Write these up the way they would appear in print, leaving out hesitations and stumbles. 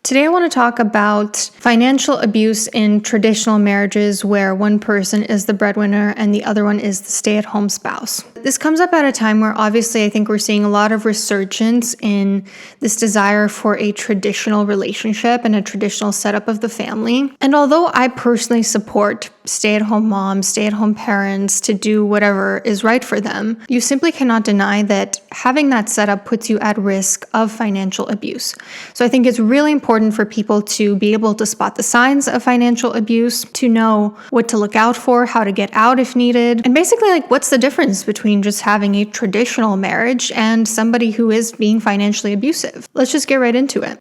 Today, I want to talk about financial abuse in traditional marriages where one person is the breadwinner and the other one is the stay-at-home spouse. This comes up at a time where obviously I think we're seeing a lot of resurgence in this desire for a traditional relationship and a traditional setup of the family. And although I personally support stay-at-home moms, stay-at-home parents to do whatever is right for them, you simply cannot deny that having that setup puts you at risk of financial abuse. So I think it's really important for people to be able to spot the signs of financial abuse, to know what to look out for, how to get out if needed, and basically what's the difference between just having a traditional marriage and somebody who is being financially abusive. Let's just get right into it.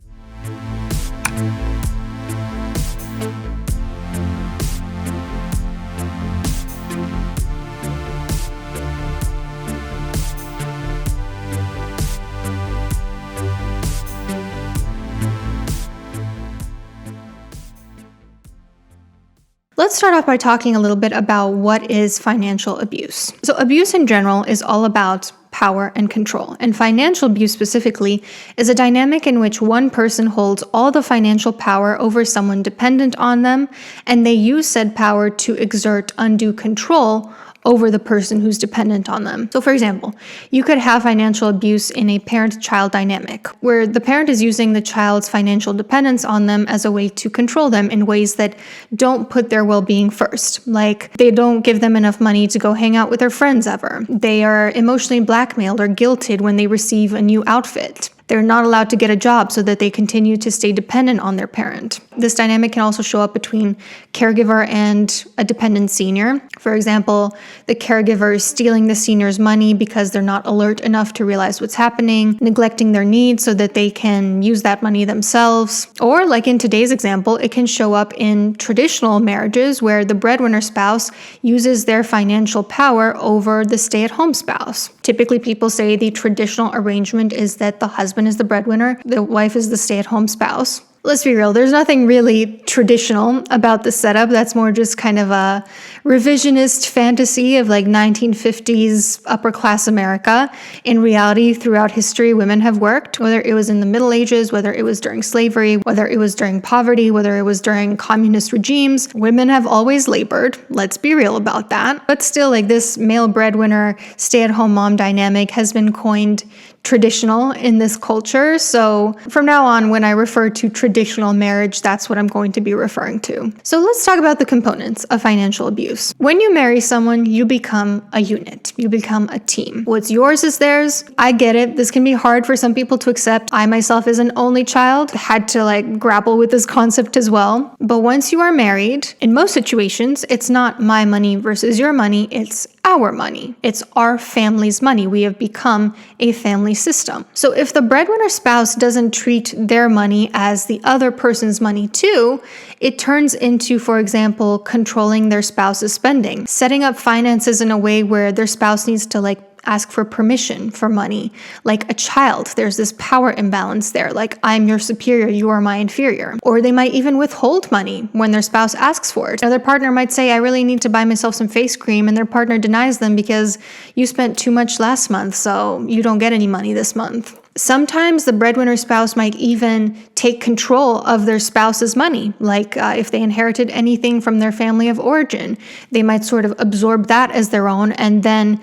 Let's start off by talking a little bit about what is financial abuse. So abuse in general is all about power and control. And financial abuse specifically is a dynamic in which one person holds all the financial power over someone dependent on them, and they use said power to exert undue control over the person who's dependent on them. So for example, you could have financial abuse in a parent-child dynamic, where the parent is using the child's financial dependence on them as a way to control them in ways that don't put their well-being first. Like, they don't give them enough money to go hang out with their friends ever. They are emotionally blackmailed or guilted when they receive a new outfit. They're not allowed to get a job so that they continue to stay dependent on their parent. This dynamic can also show up between caregiver and a dependent senior. For example, the caregiver is stealing the senior's money because they're not alert enough to realize what's happening, neglecting their needs so that they can use that money themselves. Or like in today's example, it can show up in traditional marriages where the breadwinner spouse uses their financial power over the stay-at-home spouse. Typically, people say the traditional arrangement is that the husband is the breadwinner, the wife is the stay-at-home spouse. Let's be real, there's nothing really traditional about the setup. That's more just kind of a revisionist fantasy of 1950s upper class America. In reality, throughout history, women have worked, whether it was in the Middle Ages, whether it was during slavery, whether it was during poverty, whether it was during communist regimes. Women have always labored. Let's be real about that. But still, this male breadwinner, stay-at-home mom dynamic has been coined traditional in this culture. So from now on, when I refer to traditional marriage, that's what I'm going to be referring to. So let's talk about the components of financial abuse. When you marry someone, you become a unit. You become a team. What's yours is theirs. I get it. This can be hard for some people to accept. I myself, as an only child, had to grapple with this concept as well. But once you are married, in most situations, it's not my money versus your money. It's our money. It's our family's money. We have become a family system. So if the breadwinner spouse doesn't treat their money as the other person's money too, it turns into, for example, controlling their spouse's spending, setting up finances in a way where their spouse needs to ask for permission for money. Like a child, there's this power imbalance there. I'm your superior, you are my inferior. Or they might even withhold money when their spouse asks for it. Or their partner might say, I really need to buy myself some face cream, and their partner denies them because you spent too much last month, so you don't get any money this month. Sometimes the breadwinner spouse might even take control of their spouse's money. If they inherited anything from their family of origin, they might sort of absorb that as their own and then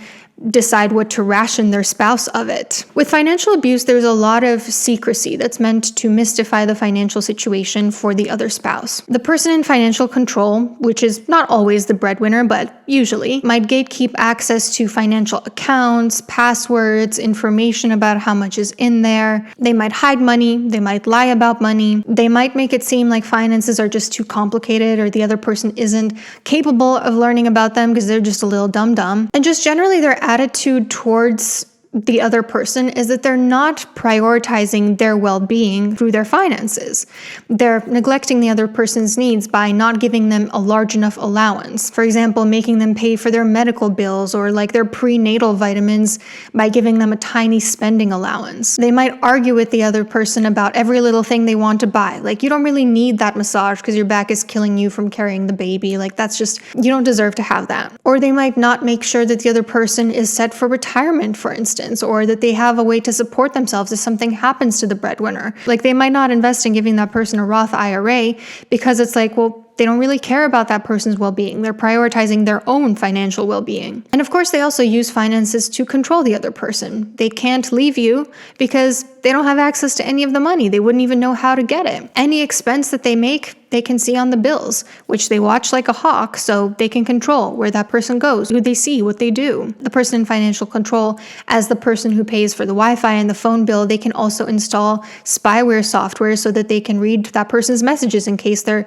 decide what to ration their spouse of it. With financial abuse, there's a lot of secrecy that's meant to mystify the financial situation for the other spouse. The person in financial control, which is not always the breadwinner, but usually, might gatekeep access to financial accounts, passwords, information about how much is in there. They might hide money. They might lie about money. They might make it seem like finances are just too complicated or the other person isn't capable of learning about them because they're just a little dumb. And just generally, their attitude towards the other person is that they're not prioritizing their well-being through their finances. They're neglecting the other person's needs by not giving them a large enough allowance. For example, making them pay for their medical bills or their prenatal vitamins by giving them a tiny spending allowance. They might argue with the other person about every little thing they want to buy. You don't really need that massage because your back is killing you from carrying the baby. That's just, you don't deserve to have that. Or they might not make sure that the other person is set for retirement, for instance. assistance, or that they have a way to support themselves if something happens to the breadwinner. Like, they might not invest in giving that person a Roth IRA because it's like, well, they don't really care about that person's well-being. They're prioritizing their own financial well-being. And of course, they also use finances to control the other person. They can't leave you because they don't have access to any of the money. They wouldn't even know how to get it. Any expense that they make, they can see on the bills, which they watch like a hawk, so they can control where that person goes, who they see, what they do. The person in financial control, as the person who pays for the Wi-Fi and the phone bill, they can also install spyware software so that they can read that person's messages in case they're,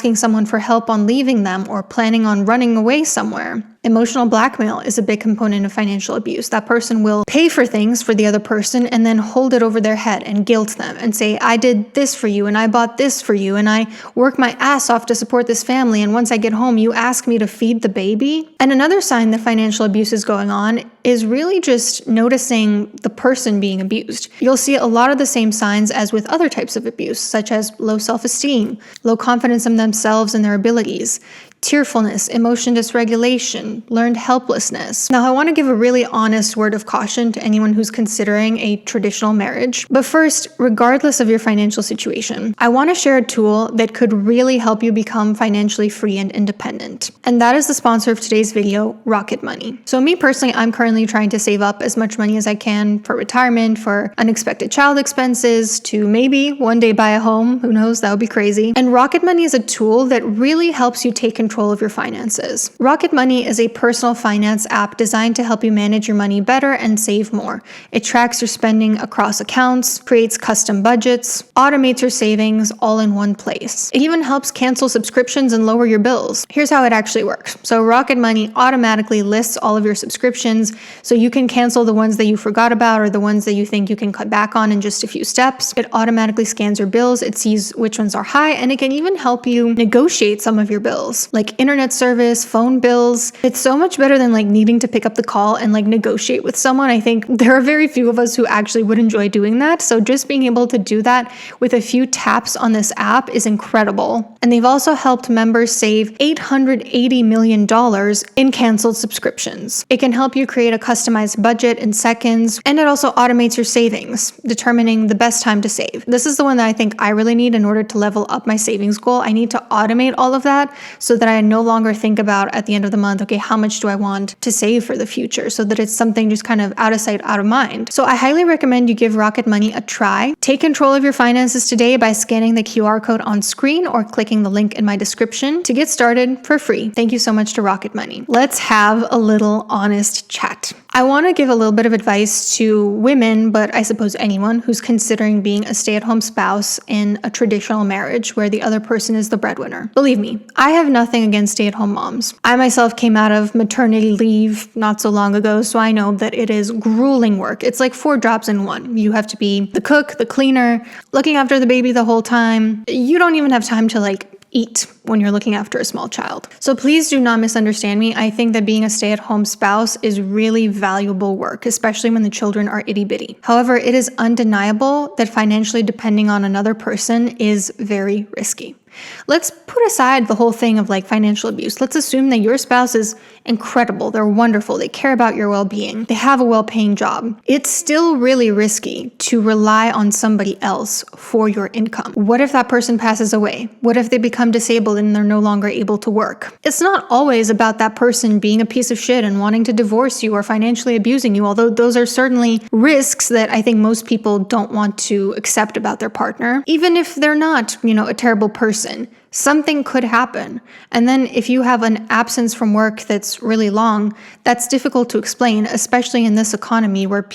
asking someone for help on leaving them or planning on running away somewhere. Emotional blackmail is a big component of financial abuse. That person will pay for things for the other person and then hold it over their head and guilt them and say, I did this for you and I bought this for you and I work my ass off to support this family, and once I get home, you ask me to feed the baby. And another sign that financial abuse is going on is really just noticing the person being abused. You'll see a lot of the same signs as with other types of abuse, such as low self-esteem, low confidence in themselves and their abilities, tearfulness, emotion dysregulation, learned helplessness. Now, I want to give a really honest word of caution to anyone who's considering a traditional marriage. But first, regardless of your financial situation, I want to share a tool that could really help you become financially free and independent. And that is the sponsor of today's video, Rocket Money. So me personally, I'm currently trying to save up as much money as I can for retirement, for unexpected child expenses, to maybe one day buy a home. Who knows? That would be crazy. And Rocket Money is a tool that really helps you take control of your finances. Rocket Money is a personal finance app designed to help you manage your money better and save more. It tracks your spending across accounts, creates custom budgets, automates your savings all in one place. It even helps cancel subscriptions and lower your bills. Here's how it actually works. So Rocket Money automatically lists all of your subscriptions so you can cancel the ones that you forgot about or the ones that you think you can cut back on in just a few steps. It automatically scans your bills, it sees which ones are high, and it can even help you negotiate some of your bills, like internet service, phone bills. It's so much better than needing to pick up the call and negotiate with someone. I think there are very few of us who actually would enjoy doing that. So just being able to do that with a few taps on this app is incredible. And they've also helped members save $880 million in canceled subscriptions. It can help you create a customized budget in seconds, and it also automates your savings, determining the best time to save. This is the one that I think I really need in order to level up my savings goal. I need to automate all of that so that I no longer think about at the end of the month, okay, how much do I want to save for the future, so that it's something just kind of out of sight, out of mind. So I highly recommend you give Rocket Money a try. Take control of your finances today by scanning the QR code on screen or clicking the link in my description to get started for free. Thank you so much to Rocket Money. Let's have a little honest chat. I want to give a little bit of advice to women, but I suppose anyone who's considering being a stay-at-home spouse in a traditional marriage where the other person is the breadwinner. Believe me, I have nothing against stay-at-home moms. I myself came out of maternity leave not so long ago, so I know that it is grueling work. It's like 4 jobs in one. You have to be the cook, the cleaner, looking after the baby the whole time. You don't even have time to eat when you're looking after a small child. So please do not misunderstand me. I think that being a stay-at-home spouse is really valuable work, especially when the children are itty-bitty. However, it is undeniable that financially depending on another person is very risky. Let's put aside the whole thing of financial abuse. Let's assume that your spouse is incredible. They're wonderful. They care about your well-being. They have a well-paying job. It's still really risky to rely on somebody else for your income. What if that person passes away? What if they become disabled and they're no longer able to work? It's not always about that person being a piece of shit and wanting to divorce you or financially abusing you, although those are certainly risks that I think most people don't want to accept about their partner. Even if they're not, a terrible person, something could happen. And then if you have an absence from work that's really long, that's difficult to explain, especially in this economy where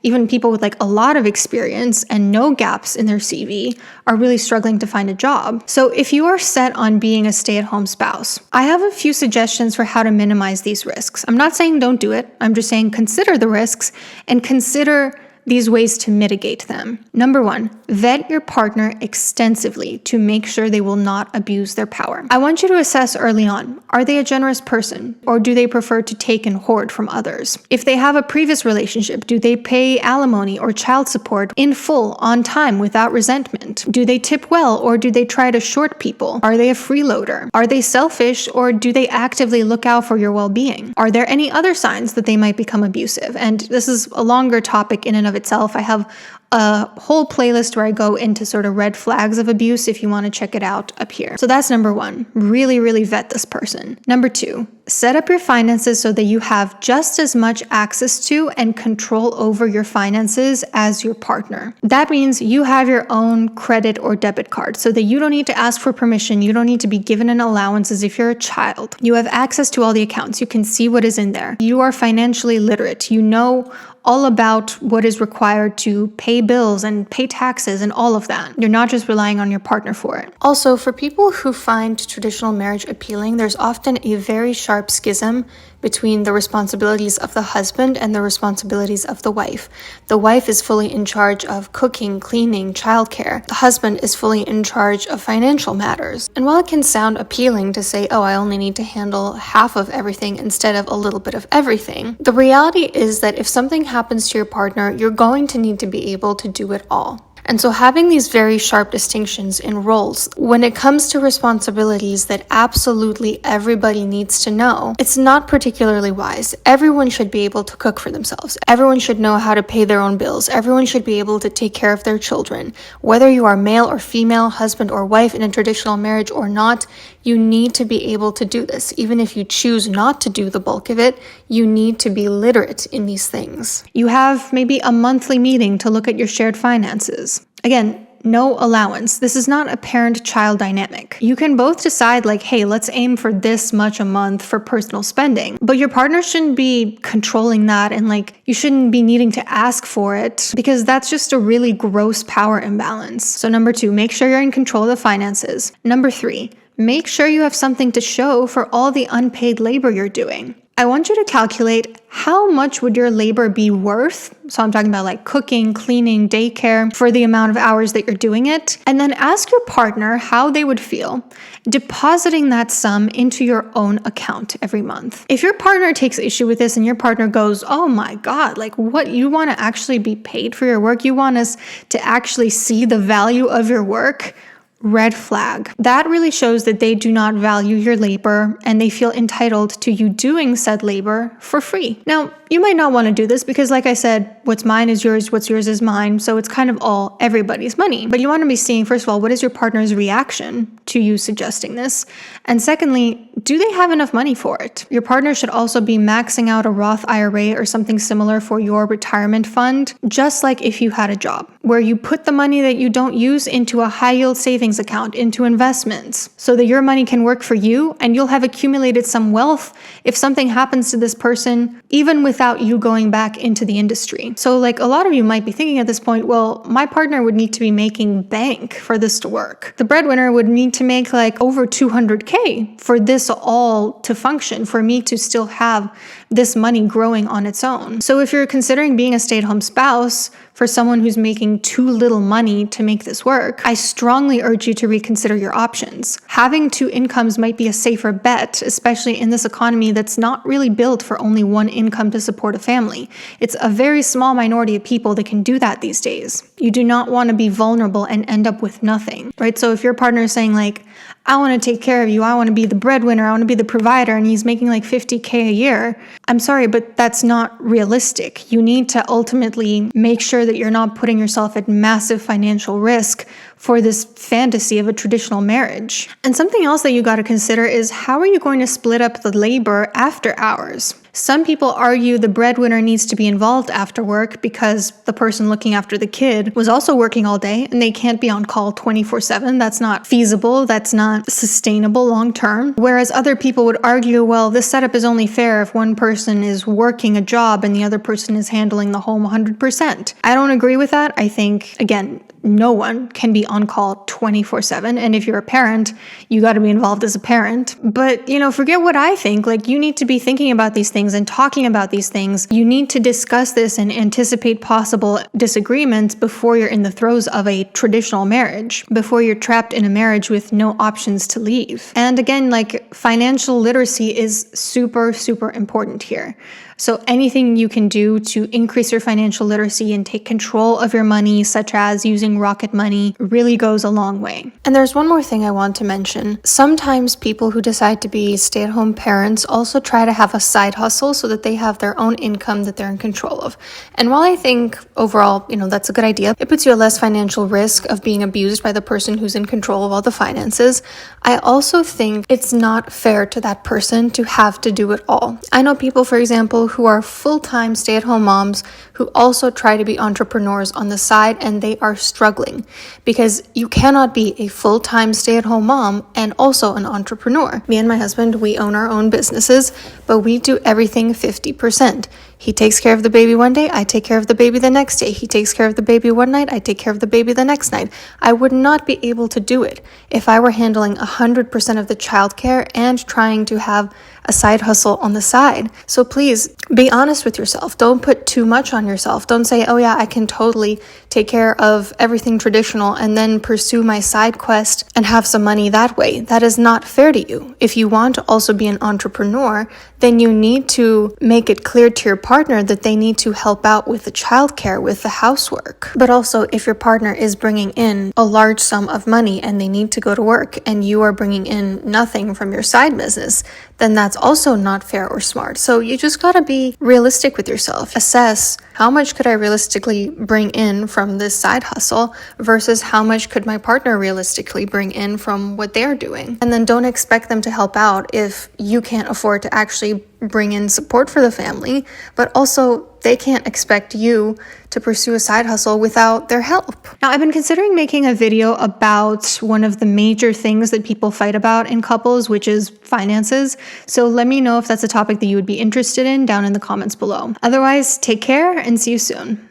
even people with a lot of experience and no gaps in their CV are really struggling to find a job. So if you are set on being a stay-at-home spouse, I have a few suggestions for how to minimize these risks. I'm not saying don't do it. I'm just saying consider the risks and consider these ways to mitigate them. Number 1, vet your partner extensively to make sure they will not abuse their power. I want you to assess early on, are they a generous person or do they prefer to take and hoard from others? If they have a previous relationship, do they pay alimony or child support in full on time without resentment? Do they tip well or do they try to short people? Are they a freeloader? Are they selfish or do they actively look out for your well-being? Are there any other signs that they might become abusive? And this is a longer topic in and of itself. I have a whole playlist where I go into sort of red flags of abuse if you want to check it out up here. So that's number 1. Really vet this person. Number 2, set up your finances so that you have just as much access to and control over your finances as your partner. That means you have your own credit or debit card so that you don't need to ask for permission. You don't need to be given an allowance as if you're a child. You have access to all the accounts. You can see what is in there. You are financially literate. You know all about what is required to pay bills and pay taxes and all of that. You're not just relying on your partner for it. Also, for people who find traditional marriage appealing, there's often a very sharp schism between the responsibilities of the husband and the responsibilities of the wife. The wife is fully in charge of cooking, cleaning, childcare. The husband is fully in charge of financial matters. And while it can sound appealing to say, oh, I only need to handle half of everything instead of a little bit of everything, the reality is that if something happens to your partner, you're going to need to be able to do it all. And so having these very sharp distinctions in roles, when it comes to responsibilities that absolutely everybody needs to know, it's not particularly wise. Everyone should be able to cook for themselves. Everyone should know how to pay their own bills. Everyone should be able to take care of their children. Whether you are male or female, husband or wife in a traditional marriage or not, you need to be able to do this. Even if you choose not to do the bulk of it, you need to be literate in these things. You have maybe a monthly meeting to look at your shared finances. Again, no allowance. This is not a parent-child dynamic. You can both decide like, hey, let's aim for this much a month for personal spending, but your partner shouldn't be controlling that and like, you shouldn't be needing to ask for it because that's just a really gross power imbalance. So number 2, make sure you're in control of the finances. Number 3, make sure you have something to show for all the unpaid labor you're doing. I want you to calculate how much would your labor be worth. So I'm talking about like cooking, cleaning, daycare for the amount of hours that you're doing it. And then ask your partner how they would feel depositing that sum into your own account every month. If your partner takes issue with this and your partner goes, oh my God, like what, you want to actually be paid for your work? You want us to actually see the value of your work? Red flag. That really shows that they do not value your labor and they feel entitled to you doing said labor for free. Now, you might not want to do this because like I said, what's mine is yours, what's yours is mine. So it's kind of all everybody's money. But you want to be seeing, first of all, what is your partner's reaction to you suggesting this? And secondly, do they have enough money for it? Your partner should also be maxing out a Roth IRA or something similar for your retirement fund, just like if you had a job, where you put the money that you don't use into a high yield savings account, into investments, so that your money can work for you and you'll have accumulated some wealth if something happens to this person, even without you going back into the industry. So like a lot of you might be thinking at this point, well, my partner would need to be making bank for this to work. The breadwinner would need to make like over 200K for this all to function, for me to still have this money growing on its own. So if you're considering being a stay-at-home spouse for someone who's making too little money to make this work, I strongly urge you to reconsider your options. Having 2 incomes might be a safer bet, especially in this economy that's not really built for only one income to support a family. It's a very small minority of people that can do that these days. You do not want to be vulnerable and end up with nothing, right? So if your partner is saying like, I want to take care of you, I want to be the breadwinner, I want to be the provider, and he's making like 50K a year, I'm sorry, but that's not realistic. You need to ultimately make sure that you're not putting yourself at massive financial risk for this fantasy of a traditional marriage. And something else that you got to consider is, how are you going to split up the labor after hours? Some people argue the breadwinner needs to be involved after work because the person looking after the kid was also working all day and they can't be on call 24/7. That's not feasible. That's not sustainable long term. Whereas other people would argue, well, this setup is only fair if one person is working a job and the other person is handling the home 100%. I don't agree with that. I think, again, no one can be on call 24/7. And if you're a parent, you got to be involved as a parent. But, forget what I think. Like, you need to be thinking about these things and talking about these things. You need to discuss this and anticipate possible disagreements before you're in the throes of a traditional marriage, before you're trapped in a marriage with no options to leave. And again, like, financial literacy is super, super important here. So anything you can do to increase your financial literacy and take control of your money, such as using Rocket Money, really goes a long way. And there's one more thing I want to mention. Sometimes people who decide to be stay-at-home parents also try to have a side hustle so that they have their own income that they're in control of. And while I think overall, that's a good idea, it puts you at less financial risk of being abused by the person who's in control of all the finances. I also think it's not fair to that person to have to do it all. I know people, for example, who are full-time stay-at-home moms who also try to be entrepreneurs on the side, and they are struggling because you cannot be a full-time stay-at-home mom and also an entrepreneur. Me and my husband, we own our own businesses, but we do everything 50%. He takes care of the baby one day, I take care of the baby the next day. He takes care of the baby one night, I take care of the baby the next night. I would not be able to do it if I were handling 100% of the childcare and trying to have a side hustle on the side. So please be honest with yourself. Don't put too much on yourself. Don't say, oh yeah, I can totally take care of everything traditional and then pursue my side quest and have some money that way. That is not fair to you. If you want to also be an entrepreneur, then you need to make it clear to your partner that they need to help out with the childcare, with the housework. But also, if your partner is bringing in a large sum of money and they need to go to work and you are bringing in nothing from your side business, then that's also not fair or smart. So you just gotta be realistic with yourself. Assess, how much could I realistically bring in from this side hustle versus how much could my partner realistically bring in from what they're doing? And then don't expect them to help out if you can't afford to actually bring in support for the family, but also they can't expect you to pursue a side hustle without their help. Now, I've been considering making a video about one of the major things that people fight about in couples, which is finances. So let me know if that's a topic that you would be interested in down in the comments below. Otherwise, take care and see you soon.